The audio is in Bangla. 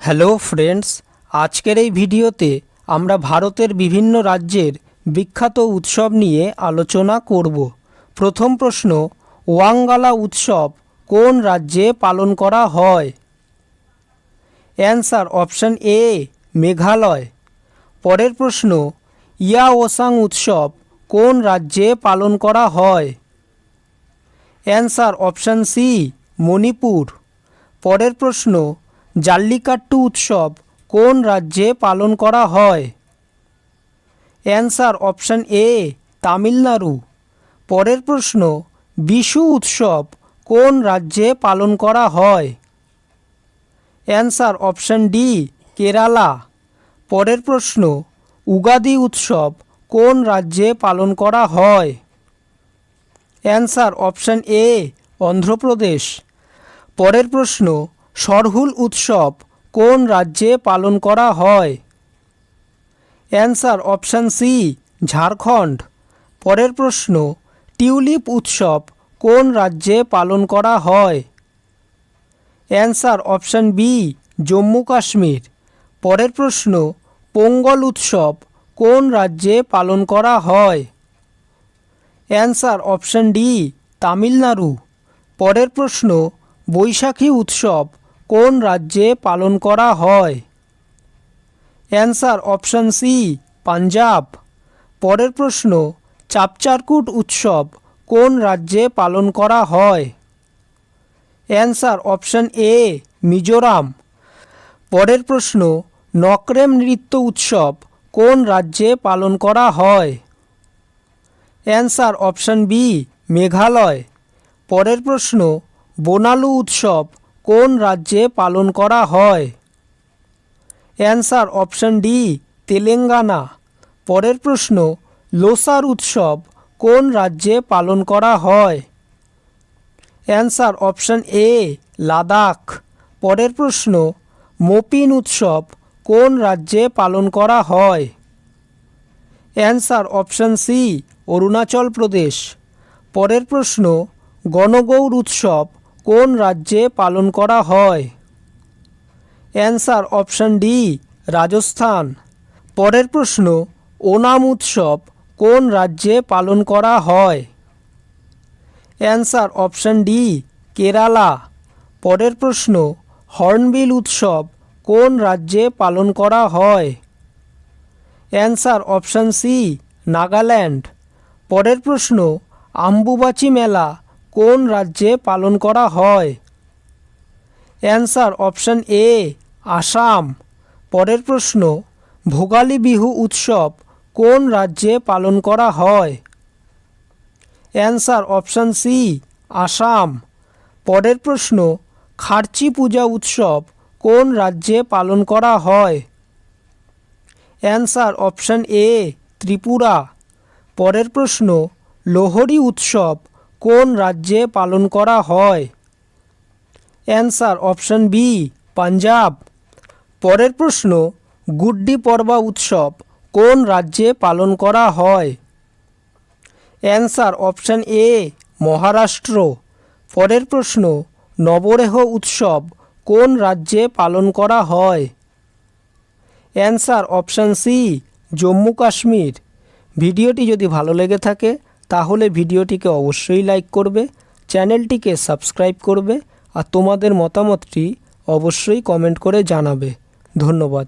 হ্যালো ফ্রেন্ডস, আজকের এই ভিডিওতে আমরা ভারতের বিভিন্ন রাজ্যের বিখ্যাত উৎসব নিয়ে আলোচনা করব। প্রথম প্রশ্ন, ওয়াঙ্গালা উৎসব কোন রাজ্যে পালন করা হয়? Answer option A, Meghalaya. পরের প্রশ্ন, ইয়াওসাং উৎসব কোন রাজ্যে পালন করা হয়? Answer option C, Manipur. পরের প্রশ্ন, জাল্লিকাট্টু উৎসব কোন রাজ্যে পালন করা হয়? Answer option A, Tamil Nadu. পরের প্রশ্ন, বিশু উৎসব কোন রাজ্যে পালন করা হয়? Answer option D, Kerala. পরের প্রশ্ন, উগাদি উৎসব কোন রাজ্যে পালন করা হয়? Answer option A, Andhra Pradesh. পরের প্রশ্ন, সরহুল উৎসব কোন রাজ্যে পালন করা হয়? Answer option C, Jharkhand. পরের প্রশ্ন, টিউলিপ উৎসব কোন রাজ্যে পালন করা হয়? Answer option B, Jammu Kashmir. পরের প্রশ্ন, পোঙ্গল উৎসব কোন রাজ্যে পালন করা হয়? Answer option D, Tamil Nadu. পরের প্রশ্ন, বৈশাখী উৎসব কোন রাজ্যে পালন করা হয়? Answer option C, Punjab. পরের প্রশ্ন, চাপচারকুট উৎসব কোন রাজ্যে পালন করা হয়? Answer option A, Mizoram. পরের প্রশ্ন, নকরেম নৃত্য উৎসব কোন রাজ্যে পালন করা হয়? Answer option B, Meghalaya. পরের প্রশ্ন, বোনালু উৎসব কোন রাজ্যে পালন করা হয়? Answer option D, Telangana. পরের প্রশ্ন, লোসার উৎসব কোন রাজ্যে পালন করা হয়? Answer option A, Ladakh. পরের প্রশ্ন, মোপিন উৎসব কোন রাজ্যে পালন করা হয়? Answer option C, Arunachal Pradesh. পরের প্রশ্ন, গণগৌর উৎসব কোন রাজ্যে পালন করা হয়? Answer option D, Rajasthan. পরের প্রশ্ন, ওনাম উৎসব কোন রাজ্যে পালন করা হয়? Answer option D, Kerala. পরের প্রশ্ন, হর্নবিল উৎসব কোন রাজ্যে পালন করা হয়? Answer option C, Nagaland. পরের প্রশ্ন, আম্বুবাচি মেলা কোন রাজ্যে পালন করা হয়? Answer option A, Assam. পরের প্রশ্ন, ভোগালী বিহু উৎসব কোন রাজ্যে পালন করা হয়? Answer option C, Assam. পরের প্রশ্ন, খার্চি পূজা উৎসব কোন রাজ্যে পালন করা হয়? Answer option A, Tripura. পরের প্রশ্ন, লোহরি উৎসব কোন রাজ্যে পালন করা হয়? Answer option B, Punjab. পরের প্রশ্ন, গুড্ডি পড়বা উৎসব কোন রাজ্যে পালন করা হয়? Answer option A, Maharashtra. পরের প্রশ্ন, নবরেহ উৎসব কোন রাজ্যে পালন করা হয়? Answer option C, Jammu Kashmir. ভিডিওটি যদি ভালো লেগে থাকে তাহলে ভিডিওটিকে অবশ্যই লাইক করবে, চ্যানেলটিকে সাবস্ক্রাইব করবে আর তোমাদের মতামতটি অবশ্যই কমেন্ট করে জানাবে। ধন্যবাদ।